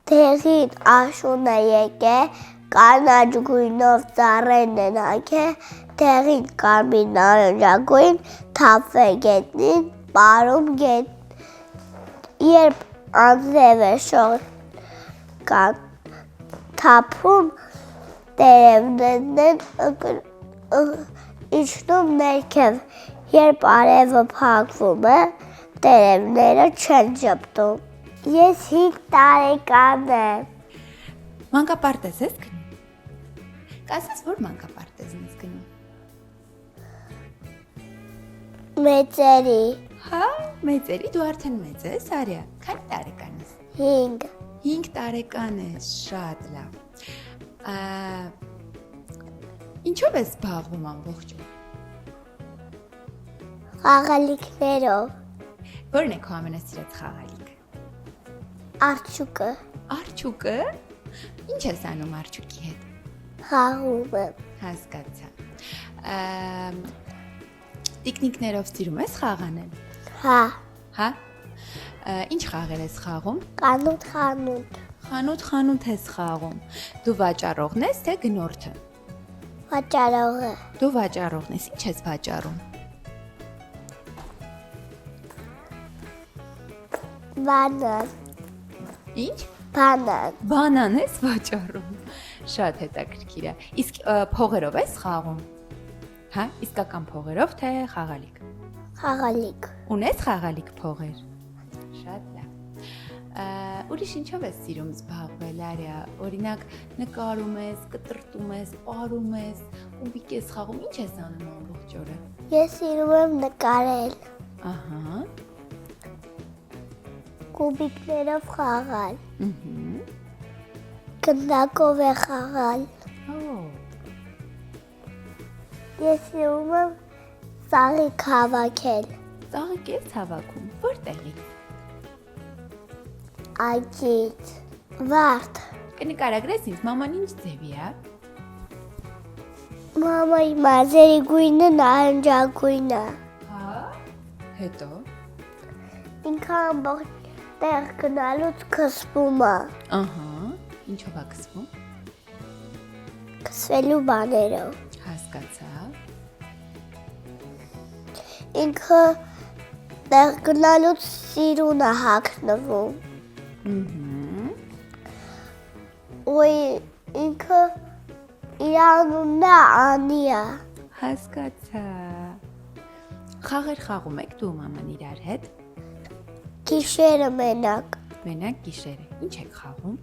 Տեղին աշուն է եկել, կանաչ գույնով ծառերն են հագել, տեղին կարմիր նարնջագույն թափ է գետնին, պարում գետ։ Երբ անձև է շող թափում, տերևներն են իջնում ներքև, երբ արևը փակվում է, տերևները չեն ժպտում։ Ես 5 տարեկան եմ։ Մանկապարտեզ ես գնում։ Կասես, որ մանկապարտեզն ես գնում։ Մեծերի Հա, մեծերի, դու արդեն մեծ ես, Արիա։ Քանի տարեկան ես։ 5 5 տարեկան ես, շատ լավ։ Ինչով ես զբաղվում ամբողջ օր։ խաղալիքներով, Որն է քո ամենասիրած խաղալիքը։ արջուկը, Արջուկը։ Ինչ ես անում արջուկի հետ։ խաղում եմ, Հասկացա։ Տիկնիկներով սիրում ես խաղանել։ հա, Հա։ Ինչ խաղեր ես խաղում։ կանուտ, Խանութ ես խաղում։ Դու վաճառողն ես, թե գնորդը։ վաճառողը, Դու վաճառողն ես, ինչ ես վաճառում։ բանան, Ինչ։ Բանան ես վաճառում։ Շատ հետաքրքիր է։ Իսկ փողերով ես խաղում։ Հա, իսկական փողերով, թե խաղալիք։ խաղալիք, Ունես խաղալիք փողեր։ Շատ լավ։ Ուրիշ ինչով ես սիրում զբաղվել, Արիա։ Օրինակ, նկարում ես, կտրտում ես, պարում ես, կուբիկ ես խաղում, ինչ ես անում ամբողջ օրը։ ես սիրում եմ նկարել, Ահա։ կուբիկներով խաղալ, Ահա։ գնդակով է խաղալ, ես սիրում եմ ծաղիկ հավաքել, Ծաղիկ ես հավաքում։ Որտեղից։ այգից, վարդ, Կնկարագրես ինձ, մաման ինչ ձևի է։ մամայի մազերի գույնը նարնջագույն է, Հա։ Հետո։ ինքը ամբողջ տեղ գնալուց քսվում է, Ահա։ Ինչով է կսվում։ քսվելու բաներով, Հասկացա։ ինքը տեղ գնալուց սիրուն է հագնվում, ու ինքը իր անունն է Անի է, Հասկացա։ Խաղեր խաղում եք դու մաման իրար հետ։ գիշերը մենակ, Մենակ գիշերը։ Ինչ եք խաղում։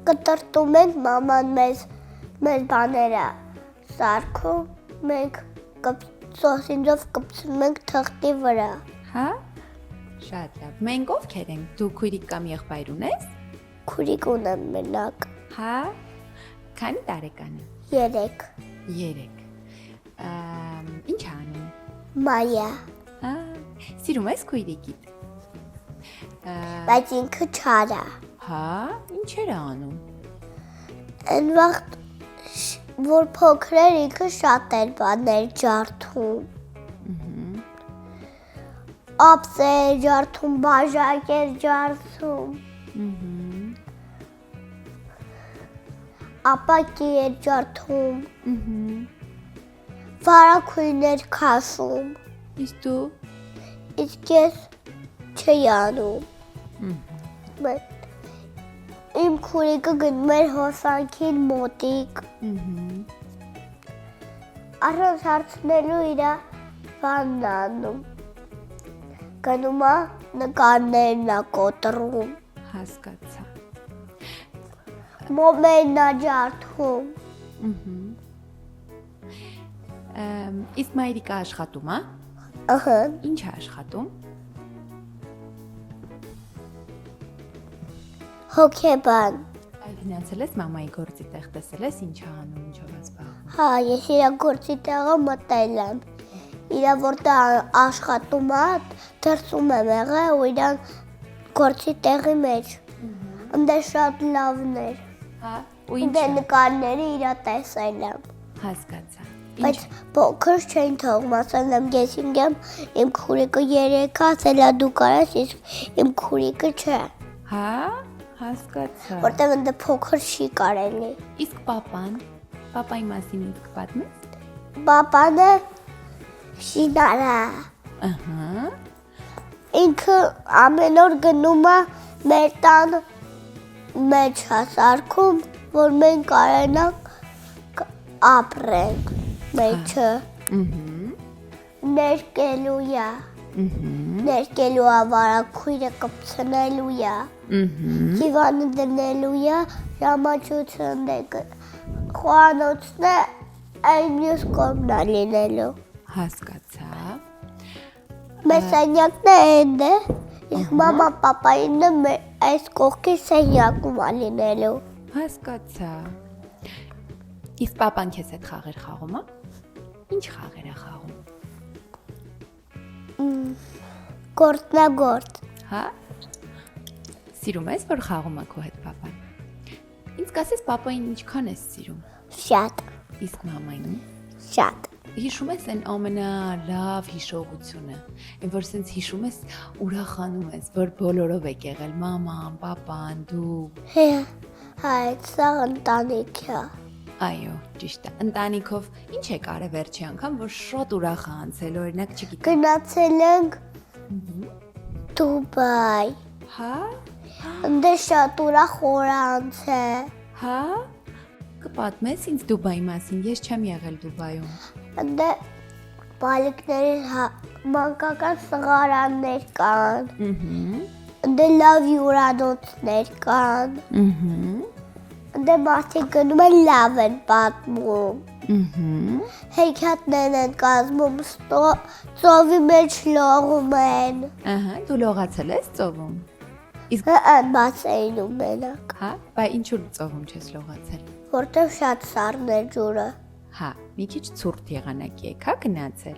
կտրտում ենք մաման մեզ բաները սարքում, մենք սոսինձով կպցնում ենք թղթի վրա, Հա։ Շատ լավ։ Մենք ովքեր ենք։ Դու քույրիկ կամ եղբայր ունես։ քուրիկ ունեմ մենակ, Հա։ Քանի տարեկան է։ 3, 3։ Ինչ անում։ Մայա, Հա։ Սիրում ես քույրիկիդ։ բայց ինքը չար է, Հա։ Ինչեր է անում։ այն վաղտ որ փոքր էր ինքը շատ էր բաներ ջարդում, ապս էր ջարդում, բաժակ էր ջարդում, ապակի էր ջարդում, վարագույրն էր քաշում, Իսկ դու։ իսկ ես չէի անում, իմ քուրիկը գնում էր հոսանքին մոտիկ, առանց հարցնելու իր բանն անում, գնում է նկարներն է կոտրում, Հասկացա։ մոմերն է ջարդում, Իսկ մայրիկը աշխատում է։ ըհը, Ինչ է աշխատում։ հոգեբան, Այ գնացել ես մամայի գործի տեղ, տեսել ես ինչ է անում, ինչով է զբաղվում։ հա, ես իր գործի տեղը մտել եմ, իր որտեղ աշխատում է, դրսում եմ եղել ու իր գործի տեղի մեջ, ընդ շատ լավն էր, Հա, ու ինչ ընդ նկարները իր տեսել եմ, հասկացա։ բայց փոքր չէին թողում, ասել եմ ես իմ քուրիկը 3 ասել է դու կարաս, իսկ իմ քուրիկը չէ, Հա, Հասկացա։ որտեղ ընդ փոքր չի կարելի։ Իսկ պապայի մասին ինձ կպատմես։ Պապանը շինարը։ Ահա։ Ինքը ամեն օր գնում է մեր տան մեջ հասարքում, որ մենք կարենանք ապրենք մեջը։ Ներկելու է։ Ներկելու է վարակույրը կպցնելու է։ Հիվանը դնելու է, ժամաչություն խոհանոցն է այն մյուս կողմն է լինելու։ Հասկացա։ Մեր սենյակն է էնդ է, իսկ մամա պապայինը այս կողքի սենյակում է լինելու։ Հասկացա։ Իսկ պապան քեզ հետ խաղեր խաղում է։ Ինչ խաղեր է խաղում։ Գործնագործ։ Հա։ Սիրում ես, որ խաղում է քո հետ պապան։ Ինձ կասես պապային ինչքան ես սիրում։ Շատ, Իսկ մամային։ շատ։ Հիշում ես այն ամենալավ հիշողությունը, այն որ սենց հիշում ես ուրախանում ես, որ բոլորով եք եղել, մաման, պապան, դու։ Հա, սա ընտանիք է։ Այո, ճիշտ է։ Ընտանիքով ինչ եք արել վերջի անգամ, որ շատ ուրախ է անցել, օրինակ, չգիտեմ։ Գնացել ենք Դուբայ։ Հա։ Ընդ շատ ուրախ օր անցել։ Հա։ Կպատմես ինձ Դուբայի մասին, ես չեմ եղել Դուբայում։ Ընդ բալիկների մանկական սղարաններ կան։ Ընդ լավ հյուրանոցներ կան։ Ընդ մարդիկ գնում են լավ են պատմում։ Հեքիաթներ են կազմում, ծովի մեջ լողում են։ Ահա, դու լողացել ես ծովում։ Իսկ բասեյնում մենակ, հա, բայ ինչու ծովում չես լողացել։ որտեղ շատ սառներ ջուրը։ Հա, մի քիչ ցուրտ եղանակի եք, հա, գնացել։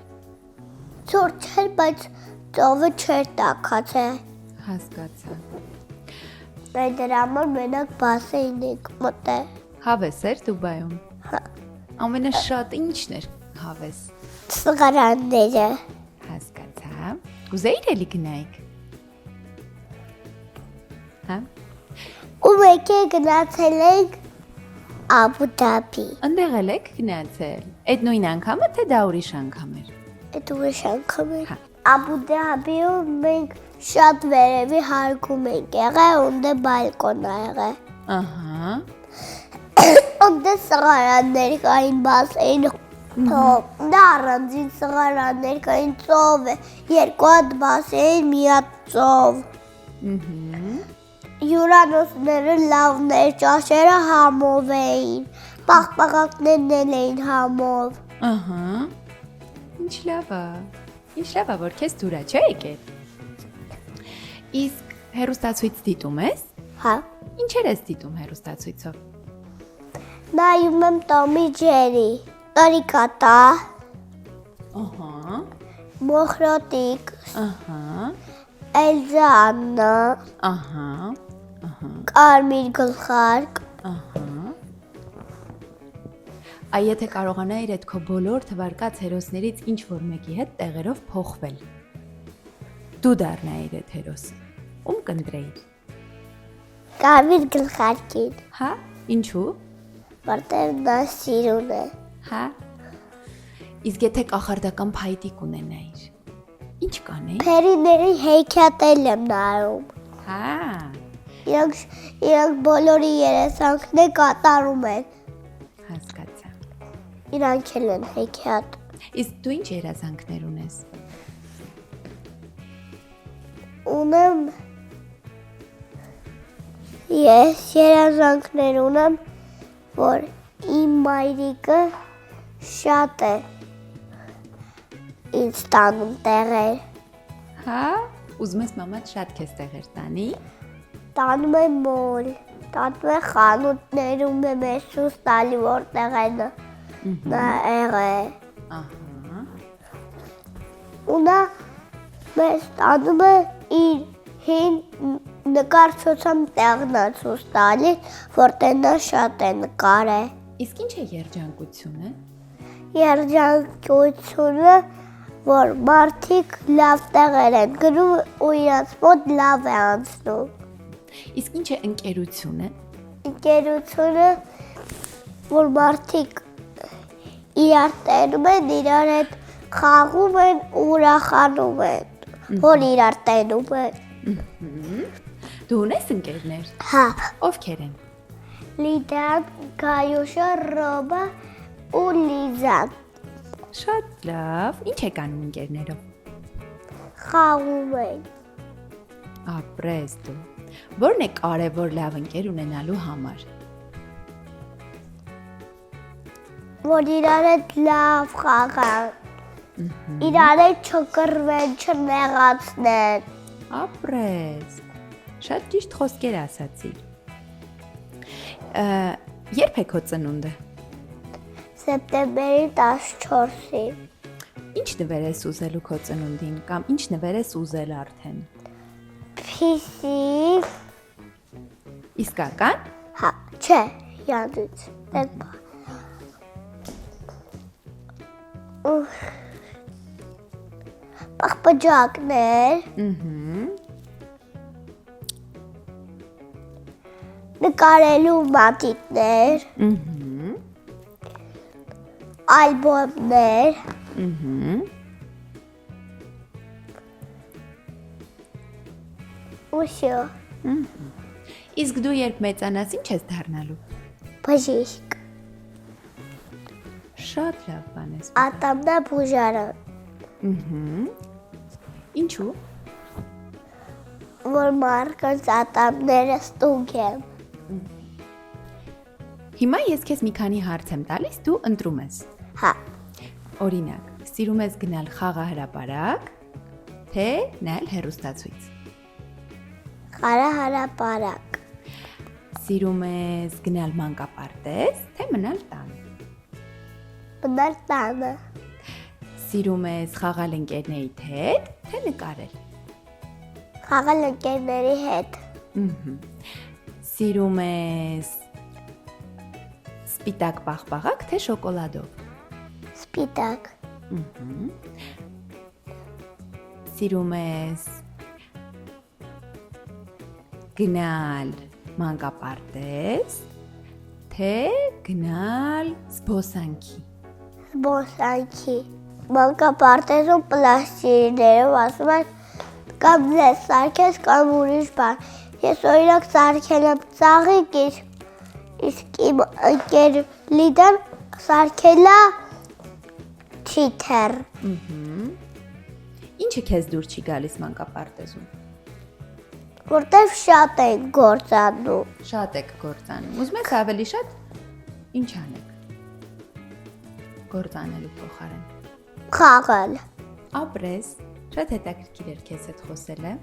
Ցուրտ չէր, բայց ծովը չէր տաքացել։ Հասկացա։ Դրա համար մենակ բասեյն ենք մտել։ Հավես էր Դուբայում։ Հա։ Ամենաշատ ինչն էր հավես։ Սղարանները։ Հասկացա։ Կուզեիր էլի գնայիք։ Հա։ Ու մեկ է գնացել ենք Աբու Դաբի։ Այնտեղ էլ եք գնացել։ Այդ նույն անգամը թե դա ուրիշ անգամ էր։ Այդ ուրիշ անգամ էր։ Հա։ Աբու Դաբիում մենք շատ վերևի հարկում ենք եղել, ունդ բալկոն ա եղել։ Ահա։ Ունդ սղարաններ կային բասեյն, դա առանձին սղարաններ կային ծով է, երկու հատ բասեյն, մի հատ ծով։ Հյուրանոցները լավներ, ճաշերը համով էին, պաղպաղակներն էլ էին համով։ Ահա։ Ինչ լավ է։ Ինչ լավ է, որ քեզ դուր է, չէ՞ եկել։ Իսկ հեռուստացույց դիտում ես։ Հա։ Ինչեր ես դիտում հեռուստացույցով։ Նայում եմ Տոմի Ջերի, Տարիկատա, Ահա։ Մոխրոտիկ, Ահա։ Էլզա Աննա, Ահա։ Ահա։ Կարմիր գլխարկ։ Ահա։ Այ եթե կարողանայիր այդ քո բոլոր թվարկած հերոսներից ինչ որ մեկի հետ տեղերով փոխվել։ Դու դառնայիր այդ հերոսը։ Ում կընտրեիր։ Կարմիր գլխարկին, Հա։ Ինչու։ որտեղ նա սիրուն է։ Հա։ Իսկ եթե կախարդական փայտիկ ունենայիր, ինչ կանեի։ Փերիների հեքիաթել եմ նայում։ Հա։ Իրանք բոլորի երեսանքներ կատարում են։ Հասկացա։ Իրանք էլ են հեքիաթ։ Իսկ դու ինչ երազանքներ ունես։ Ունեմ ես երազանքներ ունեմ, որ իմ մայրիկը շատ է ինձ տանում տեղեր։ Հա։ Ուզում ես մամադ շատ քեզ տեղեր տանի։ Տանում է մոլ, տանում է խանութներում է մեզ սուս տալի, որտեղ է նա եղել։ Ահա։ Ու նա մեզ տանում է իր հին նկարչության տեղն է ցույց տալի, որտեղ նա շատ է նկարել։ Իսկ ինչ է երջանկությունը։ Երջանկությունը, որ մարդիկ լավ տեղեր են գնում ու իրաց մոտ լավ է անցնում։ Իսկ ինչ է ընկերությունը։ Ընկերությունը, որ մարդիկ իրար տենում են, իրար հետ խաղում են ու ուրախանում են, որ իրար տենում են։ Դու ունես ընկերներ։ Հա, Ովքեր են։ Լիդան, Գայոշը, Ռոբը ու Լիզան Շատ լավ։ Ինչ եք անում ընկերներով։ խաղում են, Ապրես դու։ Որն է կարևոր լավ ընկեր ունենալու համար։ որ իրար հետ լավ խաղան, իրար հետ չկռվեն, չնեղացնեն։ Ապրես։ Շատ ճիշտ խոսքեր ասացիր։ Երբ է քո ծնունդը։ Սեպտեմբերի 14-ին Ինչ նվեր ես ուզելու քո ծնունդին կամ ինչ նվեր ես ուզել արդեն։ PC, Իսկական։ հա, չէ, յանդից, դեպա։ Պախպջակներ, նկարելու մատիտներ, ալբոմներ, ու շո, Իսկ դու երբ մեծանաս ինչ ես դառնալու։ բժիշկ, Շատ լավ բան ես։ ատամնա բուժարան, Ինչու։ որ մարդկանց ատամները ստուգեմ, Հիմա ես քեզ մի քանի հարց եմ տալիս, դու ընտրում ես։ հա, Օրինակ, սիրում ես գնալ խաղահրապարակ, թե նայել հեռուստացույց։ խարա հարապարակ, Սիրում ես գնալ մանկապարտեզ, թե մնալ տանը։ մնալ տանը, Սիրում ես խաղալ ընկերներիդ հետ, թե նկարել։ խաղալ ընկերների հետ, Սիրում ես սպիտակ պաղպաղակ, թե շոկոլադով։ սպիտակ, Սիրում ես գնալ մանկապարտեզ, թե գնալ զբոսանքի։ զբոսանքի, մանկապարտեզում պլաստիկներով ասում են կամ ձեզ սարքես կամ ուրիշ բան, ես օրինակ սարքել եմ ծաղիկ, իսկ իմ ընկեր Լիդան սարքելա թիթեռ, Ինչը քեզ դուր չի գալիս մանկապարտեզում։ որտեվ շատ են գործանում, Շատ եք գործանում։ Ուզում ես ավելի շատ ինչ անեք։ Գործանելու փոխարեն։ խաղալ, Ապրես, շատ հետաքրքիր էր քեզ հետ խոսելը։